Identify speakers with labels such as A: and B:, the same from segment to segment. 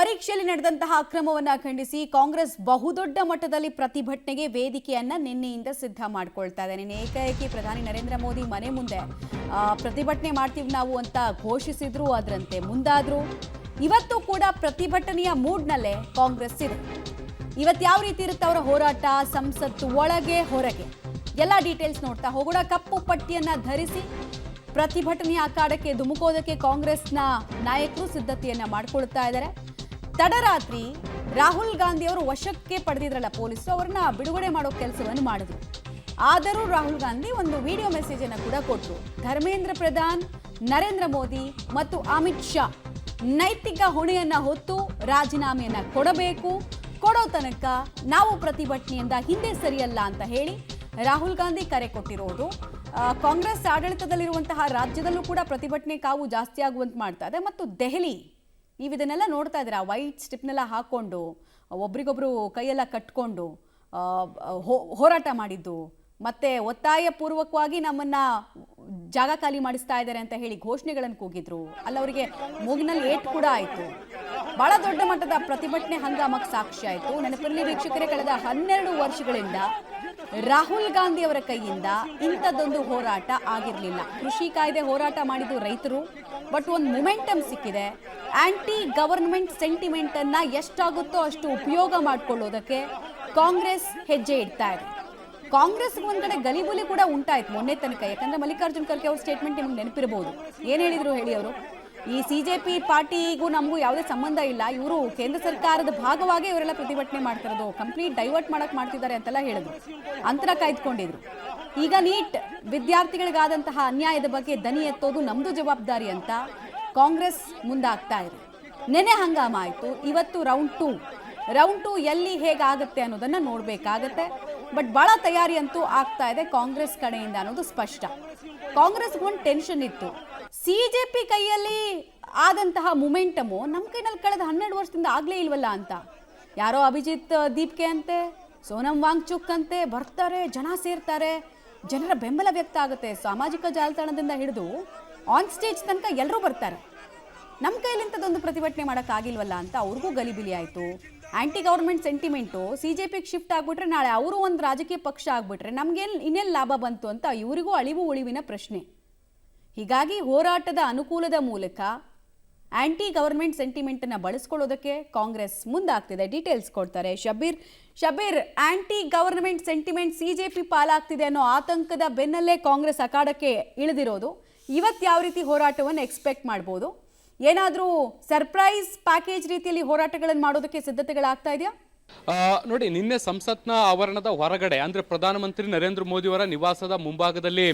A: ಪರೀಕ್ಷೆಯಲ್ಲಿ ನಡೆದಂತಹ ಅಕ್ರಮವನ್ನ ಖಂಡಿಸಿ ಕಾಂಗ್ರೆಸ್ ಬಹುದೊಡ್ಡ ಮಟ್ಟದಲ್ಲಿ ಪ್ರತಿಭಟನೆಗೆ ವೇದಿಕೆಯನ್ನ ನಿನ್ನೆಯಿಂದ ಸಿದ್ಧ ಮಾಡಿಕೊಳ್ತಾ ಇದೆ. ನಿನ್ನೆ ಏಕಾಏಕಿ ಪ್ರಧಾನಿ ನರೇಂದ್ರ ಮೋದಿ ಮನೆ ಮುಂದೆ ಪ್ರತಿಭಟನೆ ಮಾಡ್ತೀವಿ ನಾವು ಅಂತ ಘೋಷಿಸಿದ್ರು, ಅದರಂತೆ ಮುಂದಾದ್ರು. ಇವತ್ತು ಕೂಡ ಪ್ರತಿಭಟನೆಯ ಮೂಡ್ನಲ್ಲೇ ಕಾಂಗ್ರೆಸ್ ಇದೆ. ಇವತ್ತು ಯಾವ ರೀತಿ ಇರುತ್ತೆ ಅವರ ಹೋರಾಟ, ಸಂಸತ್ತು ಒಳಗೆ ಹೊರಗೆ ಎಲ್ಲ ಡೀಟೇಲ್ಸ್ ನೋಡ್ತಾ ಹೋಗೋಣ. ಕಪ್ಪು ಪಟ್ಟಿಯನ್ನ ಧರಿಸಿ ಪ್ರತಿಭಟನೆಯ ಅಖಾಡಕ್ಕೆ ಧುಮುಕೋದಕ್ಕೆ ಕಾಂಗ್ರೆಸ್ನ ನಾಯಕರು ಸಿದ್ಧತೆಯನ್ನ ಮಾಡಿಕೊಳ್ತಾ ಇದ್ದಾರೆ. ತಡರಾತ್ರಿ ರಾಹುಲ್ ಗಾಂಧಿ ಅವರು ವಶಕ್ಕೆ ಪಡೆದಿದ್ರಲ್ಲ ಪೊಲೀಸರು, ಅವರನ್ನ ಬಿಡುಗಡೆ ಮಾಡೋ ಕೆಲಸವನ್ನು ಮಾಡಿದ್ರು. ಆದರೂ ರಾಹುಲ್ ಗಾಂಧಿ ಒಂದು ವಿಡಿಯೋ ಮೆಸೇಜ್ ಅನ್ನು ಕೂಡ ಕೊಟ್ಟರು. ಧರ್ಮೇಂದ್ರ ಪ್ರಧಾನ್, ನರೇಂದ್ರ ಮೋದಿ ಮತ್ತು ಅಮಿತ್ ಶಾ ನೈತಿಕ ಹೊಣೆಯನ್ನ ಹೊತ್ತು ರಾಜೀನಾಮೆಯನ್ನ ಕೊಡಬೇಕು, ಕೊಡೋ ತನಕ ನಾವು ಪ್ರತಿಭಟನೆಯಿಂದ ಹಿಂದೆ ಸರಿಯಲ್ಲ ಅಂತ ಹೇಳಿ ರಾಹುಲ್ ಗಾಂಧಿ ಕರೆ ಕೊಟ್ಟಿರೋದು. ಕಾಂಗ್ರೆಸ್ ಆಡಳಿತದಲ್ಲಿರುವಂತಹ ರಾಜ್ಯದಲ್ಲೂ ಕೂಡ ಪ್ರತಿಭಟನೆ ಕಾವು ಜಾಸ್ತಿ ಆಗುವಂತೆ ಮಾಡ್ತಾ ಇದೆ. ಮತ್ತು ದೆಹಲಿ, ನೀವು ಇದನ್ನೆಲ್ಲ ನೋಡ್ತಾ ಇದ್ದೀರಾ, ವೈಟ್ ಸ್ಟಿಪ್ನೆಲ್ಲ ಹಾಕೊಂಡು ಒಬ್ರಿಗೊಬ್ರು ಕೈಯೆಲ್ಲ ಕಟ್ಕೊಂಡು ಹೋರಾಟ ಮಾಡಿದ್ದು, ಮತ್ತೆ ಒತ್ತಾಯಪೂರ್ವಕವಾಗಿ ನಮ್ಮನ್ನ ಜಾಗ ಖಾಲಿ ಮಾಡಿಸ್ತಾ ಇದ್ದಾರೆ ಅಂತ ಹೇಳಿ ಘೋಷಣೆಗಳನ್ನು ಕೂಗಿದ್ರು. ಅಲ್ಲವರಿಗೆ ಮೂಗಿನಲ್ಲಿ ಏಟ್ ಕೂಡ ಆಯಿತು. ಬಹಳ ದೊಡ್ಡ ಮಟ್ಟದ ಪ್ರತಿಭಟನೆ ಹಂಗಾಮಕ್ಕೆ ಸಾಕ್ಷಿ ಆಯಿತು. ನೆನಪಿರಲಿ ವೀಕ್ಷಕರೇ, ಕಳೆದ 12 ವರ್ಷಗಳಿಂದ ರಾಹುಲ್ ಗಾಂಧಿ ಅವರ ಕೈಯಿಂದ ಇಂಥದ್ದೊಂದು ಹೋರಾಟ ಆಗಿರಲಿಲ್ಲ. ಕೃಷಿ ಕಾಯ್ದೆ ಹೋರಾಟ ಮಾಡಿದ್ದು ರೈತರು, ಬಟ್ ಒಂದು ಮೊಮೆಂಟಮ್ ಸಿಕ್ಕಿದೆ. ಆಂಟಿ ಗವರ್ನಮೆಂಟ್ ಸೆಂಟಿಮೆಂಟ್ ಅನ್ನ ಎಷ್ಟಾಗುತ್ತೋ ಅಷ್ಟು ಉಪಯೋಗ ಮಾಡಿಕೊಳ್ಳೋದಕ್ಕೆ ಕಾಂಗ್ರೆಸ್ ಹೆಜ್ಜೆ ಇಡ್ತಾ ಇದೆ. ಕಾಂಗ್ರೆಸ್ ಒಂದ್ ಕಡೆ ಗಲಿಬುಲಿ ಕೂಡ ಉಂಟಾಯ್ತು ಮೊನ್ನೆ ತನಕ. ಯಾಕಂದ್ರೆ ಮಲ್ಲಿಕಾರ್ಜುನ್ ಖರ್ಗೆ ಅವ್ರ ಸ್ಟೇಟ್ಮೆಂಟ್ ನಿಮ್ಗೆ ನೆನಪಿರಬಹುದು. ಏನ್ ಹೇಳಿದ್ರು ಹೇಳಿ ಅವರು? ಈ ಸಿಜೆಪಿ ಪಾರ್ಟಿಗೂ ನಮಗೂ ಯಾವುದೇ ಸಂಬಂಧ ಇಲ್ಲ, ಇವರು ಕೇಂದ್ರ ಸರ್ಕಾರದ ಭಾಗವಾಗಿ ಇವರೆಲ್ಲ ಪ್ರತಿಭಟನೆ ಮಾಡ್ತಿರೋದು, ಕಂಪ್ಲೀಟ್ ಡೈವರ್ಟ್ ಮಾಡಕ್ ಮಾಡ್ತಿದ್ದಾರೆ ಅಂತೆಲ್ಲ ಹೇಳಿದ್ರು. ಅಂತರ ಕಾಯ್ದುಕೊಂಡಿದ್ರು. ಈಗ ನೀಟ್ ವಿದ್ಯಾರ್ಥಿಗಳಿಗಾದಂತಹ ಅನ್ಯಾಯದ ಬಗ್ಗೆ ದನಿ ಎತ್ತೋದು ನಮ್ದು ಜವಾಬ್ದಾರಿ ಅಂತ ಕಾಂಗ್ರೆಸ್ ಮುಂದಾಗ್ತಾ ಇದೆ. ನೆನೆ ಹಂಗಾಮ ಆಯ್ತು, ಇವತ್ತು ರೌಂಡ್ 2 ಎಲ್ಲಿ ಹೇಗಾಗುತ್ತೆ ಅನ್ನೋದನ್ನ ನೋಡ್ಬೇಕಾಗತ್ತೆ. ಬಟ್ ಬಹಳ ತಯಾರಿ ಅಂತೂ ಆಗ್ತಾ ಇದೆ ಕಾಂಗ್ರೆಸ್ ಕಡೆಯಿಂದ ಅನ್ನೋದು ಸ್ಪಷ್ಟ. ಕಾಂಗ್ರೆಸ್ ಒಂದು ಟೆನ್ಷನ್ ಇತ್ತು, ಸಿಜೆಪಿ ಕೈಯಲ್ಲಿ ಆದಂತಹ ಮೊಮೆಂಟಮು ನಮ್ಮ ಕೈನಲ್ಲಿ ಕಳೆದ 12 ವರ್ಷದಿಂದ ಆಗ್ಲೇ ಇಲ್ವಲ್ಲ ಅಂತ. ಯಾರೋ ಅಭಿಜಿತ್ ದೀಪ್ಕೆ ಅಂತೆ, ಸೋನಂ ವಾಂಗ್ಚುಕ್ ಅಂತೆ ಬರ್ತಾರೆ, ಜನ ಸೇರ್ತಾರೆ, ಜನರ ಬೆಂಬಲ ವ್ಯಕ್ತ ಆಗುತ್ತೆ. ಸಾಮಾಜಿಕ ಜಾಲತಾಣದಿಂದ ಹಿಡಿದು ಆನ್ ಸ್ಟೇಜ್ ತನಕ ಎಲ್ಲರೂ ಬರ್ತಾರೆ. ನಮ್ಮ ಕೈಲಿ ಇಂಥದ್ದೊಂದು ಪ್ರತಿಭಟನೆ ಮಾಡೋಕ್ಕಾಗಿಲ್ವಲ್ಲ ಅಂತ ಅವ್ರಿಗೂ ಗಲಿಬಿಲಿ ಆಯಿತು. ಆಂಟಿ ಗವರ್ಮೆಂಟ್ ಸೆಂಟಿಮೆಂಟು ಸಿಜೆಪಿಗೆ ಶಿಫ್ಟ್ ಆಗಿಬಿಟ್ರೆ ನಾಳೆ ಅವರು ಒಂದು ರಾಜಕೀಯ ಪಕ್ಷ ಆಗಿಬಿಟ್ರೆ ನಮಗೇನು ಇನ್ನೇನು ಲಾಭ ಬಂತು ಅಂತ ಇವರಿಗೂ ಅಳಿವು ಉಳಿವಿನ ಪ್ರಶ್ನೆ. ಹೀಗಾಗಿ ಹೋರಾಟದ ಅನುಕೂಲದ ಮೂಲಕ ಆಂಟಿ ಗವರ್ಮೆಂಟ್ ಸೆಂಟಿಮೆಂಟನ್ನು ಬಳಸ್ಕೊಳ್ಳೋದಕ್ಕೆ ಕಾಂಗ್ರೆಸ್ ಮುಂದಾಗ್ತಿದೆ. ಡೀಟೇಲ್ಸ್ ಕೊಡ್ತಾರೆ Shabbir. Anti government sentiment BJP ಪಾಲಾಗ್ತಿದೆ ಅನ್ನೋ ಆತಂಕದ ಬೆನ್ನಲ್ಲೇ ಕಾಂಗ್ರೆಸ್ ಅಖಾಡಕ್ಕೆ ಇಳಿದಿರೋದು. ಇವತ್ತು ಯಾವ ರೀತಿ ಹೋರಾಟವನ್ನು ಎಕ್ಸ್ಪೆಕ್ಟ್ ಮಾಡ್ಬೋದು? ಏನಾದರೂ ಸರ್ಪ್ರೈಸ್ ಪ್ಯಾಕೇಜ್ ರೀತಿಯಲ್ಲಿ ಹೋರಾಟಗಳನ್ನು ಮಾಡೋದಕ್ಕೆ ಸಿದ್ಧತೆಗಳಾಗ್ತಾ ಇದೆಯಾ?
B: ನೋಡಿ, ನಿನ್ನೆ ಸಂಸತ್ನ ಆವರಣದ ಹೊರಗಡೆ ಅಂದರೆ ಪ್ರಧಾನಮಂತ್ರಿ ನರೇಂದ್ರ ಮೋದಿಯವರ ನಿವಾಸದ ಮುಂಭಾಗದಲ್ಲಿ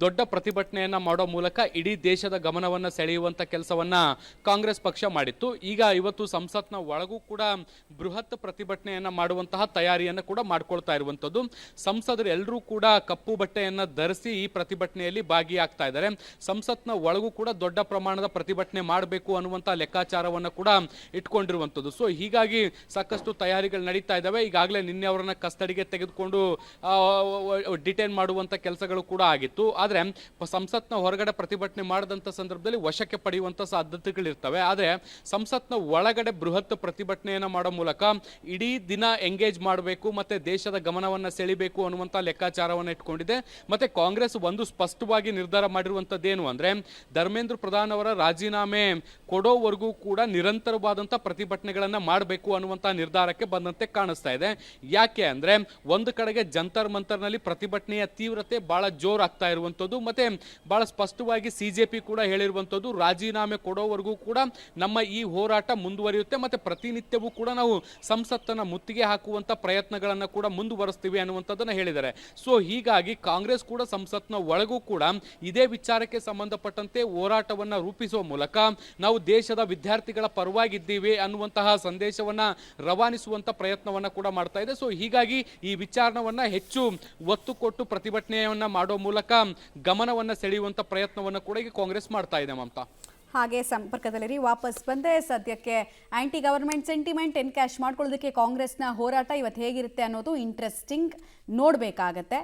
B: ದೊಡ್ಡ ಪ್ರತಿಭಟನೆಯನ್ನು ಮಾಡೋ ಮೂಲಕ ಇಡೀ ದೇಶದ ಗಮನವನ್ನು ಸೆಳೆಯುವಂಥ ಕೆಲಸವನ್ನು ಕಾಂಗ್ರೆಸ್ ಪಕ್ಷ ಮಾಡಿತ್ತು. ಈಗ ಇವತ್ತು ಸಂಸತ್ನ ಒಳಗೂ ಕೂಡ ಬೃಹತ್ ಪ್ರತಿಭಟನೆಯನ್ನು ಮಾಡುವಂತಹ ತಯಾರಿಯನ್ನು ಕೂಡ ಮಾಡ್ಕೊಳ್ತಾ ಇರುವಂಥದ್ದು. ಸಂಸದರು ಎಲ್ಲರೂ ಕೂಡ ಕಪ್ಪು ಬಟ್ಟೆಯನ್ನು ಧರಿಸಿ ಈ ಪ್ರತಿಭಟನೆಯಲ್ಲಿ ಭಾಗಿಯಾಗ್ತಾ ಇದ್ದಾರೆ. ಸಂಸತ್ನ ಒಳಗೂ ಕೂಡ ದೊಡ್ಡ ಪ್ರಮಾಣದ ಪ್ರತಿಭಟನೆ ಮಾಡಬೇಕು ಅನ್ನುವಂಥ ಲೆಕ್ಕಾಚಾರವನ್ನು ಕೂಡ ಇಟ್ಕೊಂಡಿರುವಂಥದ್ದು. ಸೊ ಹೀಗಾಗಿ ಸಾಕಷ್ಟು ತಯಾರಿಗಳು ನಡೀತಾ ಇದ್ದಾವೆ. ಈಗಾಗಲೇ ನಿನ್ನೆ ಅವರನ್ನ ಕಸ್ಟಡಿಗೆ ತೆಗೆದುಕೊಂಡು ಡಿಟೈನ್ ಮಾಡುವಂತ ಕೆಲಸಗಳು ಕೂಡ ಆಗಿತ್ತು. ಆದರೆ ಸಂಸತ್ನ ಹೊರಗಡೆ ಪ್ರತಿಭಟನೆ ಮಾಡದಂತ ಸಂದರ್ಭದಲ್ಲಿ ವಶಕ್ಕೆ ಪಡೆಯುವಂತ ಸಾಧ್ಯತೆಗಳಿರ್ತವೆ. ಆದರೆ ಸಂಸತ್ನ ಒಳಗಡೆ ಬೃಹತ್ ಪ್ರತಿಭಟನೆಯನ್ನು ಮಾಡೋ ಮೂಲಕ ಇಡೀ ದಿನ ಎಂಗೇಜ್ ಮಾಡಬೇಕು ಮತ್ತೆ ದೇಶದ ಗಮನವನ್ನು ಸೆಳಿಬೇಕು ಅನ್ನುವಂತ ಲೆಕ್ಕಾಚಾರವನ್ನು ಇಟ್ಕೊಂಡಿದೆ. ಮತ್ತೆ ಕಾಂಗ್ರೆಸ್ ಒಂದು ಸ್ಪಷ್ಟವಾಗಿ ನಿರ್ಧಾರ ಮಾಡಿರುವಂತದ್ದೇನು ಅಂದ್ರೆ, ಧರ್ಮೇಂದ್ರ ಪ್ರಧಾನ್ ಅವರ ರಾಜೀನಾಮೆ ಕೊಡೋವರೆಗೂ ಕೂಡ ನಿರಂತರವಾದಂತಹ ಪ್ರತಿಭಟನೆಗಳನ್ನ ಮಾಡಬೇಕು ಅನ್ನುವಂತ ನಿರ್ಧಾರಕ್ಕೆ ಬಂದಂತೆ ಕಾಣಿಸ್ತಾ ಇದೆ. ಯಾಕೆ ಅಂದ್ರೆ, ಒಂದು ಕಡೆಗೆ ಜಂತರ್ ಮಂತರ್ನಲ್ಲಿ ಪ್ರತಿಭಟನೆಯ ತೀವ್ರತೆ ಬಹಳ ಜೋರಾಗ್ತಾ ಇರುವಂತದ್ದು, ಮತ್ತೆ ಬಹಳ ಸ್ಪಷ್ಟವಾಗಿ ಸಿಜೆಪಿ ಕೂಡ ಹೇಳಿರುವಂತದ್ದು, ರಾಜೀನಾಮೆ ಕೊಡೋವರೆಗೂ ಕೂಡ ನಮ್ಮ ಈ ಹೋರಾಟ ಮುಂದುವರಿಯುತ್ತೆ, ಮತ್ತೆ ಪ್ರತಿನಿತ್ಯವೂ ಕೂಡ ನಾವು ಸಂಸತ್ತನ್ನ ಮುತ್ತಿಗೆ ಹಾಕುವಂತ ಪ್ರಯತ್ನಗಳನ್ನ ಕೂಡ ಮುಂದುವರಿಸ್ತೀವಿ ಅನ್ನುವಂಥದ್ದನ್ನ ಹೇಳಿದ್ದಾರೆ. ಸೊ ಹೀಗಾಗಿ ಕಾಂಗ್ರೆಸ್ ಕೂಡ ಸಂಸತ್ನ ಒಳಗೂ ಕೂಡ ಇದೇ ವಿಚಾರಕ್ಕೆ ಸಂಬಂಧಪಟ್ಟಂತೆ ಹೋರಾಟವನ್ನ ರೂಪಿಸುವ ಮೂಲಕ ನಾವು ದೇಶದ ವಿದ್ಯಾರ್ಥಿಗಳ ಪರವಾಗಿದ್ದೀವಿ ಅನ್ನುವಂತಹ ಸಂದೇಶವನ್ನ ರವಾನಿಸುವಂತ ಪ್ರಯತ್ನವನ್ನ ಕೂಡ ಮಾಡ್ತಾ ಇದೆ. ಸೊ ಹೀಗಾಗಿ ಈ ವಿಚಾರವನ್ನ ಹೆಚ್ಚು ಒತ್ತು ಕೊಟ್ಟು ಪ್ರತಿಭಟನೆಯನ್ನ ಮಾಡೋ ಮೂಲಕ ಗಮನವನ್ನ ಸೆಳೆಯುವಂತ ಪ್ರಯತ್ನವನ್ನ ಕೂಡ ಈಗ ಕಾಂಗ್ರೆಸ್ ಮಾಡ್ತಾ ಇದೆ. ಮಮತಾ,
A: ಹಾಗೆ ಸಂಪರ್ಕದಲ್ಲಿ ವಾಪಸ್ ಬಂದೆ. ಸದ್ಯಕ್ಕೆ ಆಂಟಿ ಗವರ್ಮೆಂಟ್ ಸೆಂಟಿಮೆಂಟ್ ಎನ್ಕ್ಯಾಶ್ ಮಾಡ್ಕೊಳ್ಳೋದಕ್ಕೆ ಕಾಂಗ್ರೆಸ್ನ ಹೋರಾಟ ಇವತ್ತು ಹೇಗಿರುತ್ತೆ ಅನ್ನೋದು ಇಂಟ್ರೆಸ್ಟಿಂಗ್ ನೋಡಬೇಕಾಗತ್ತೆ.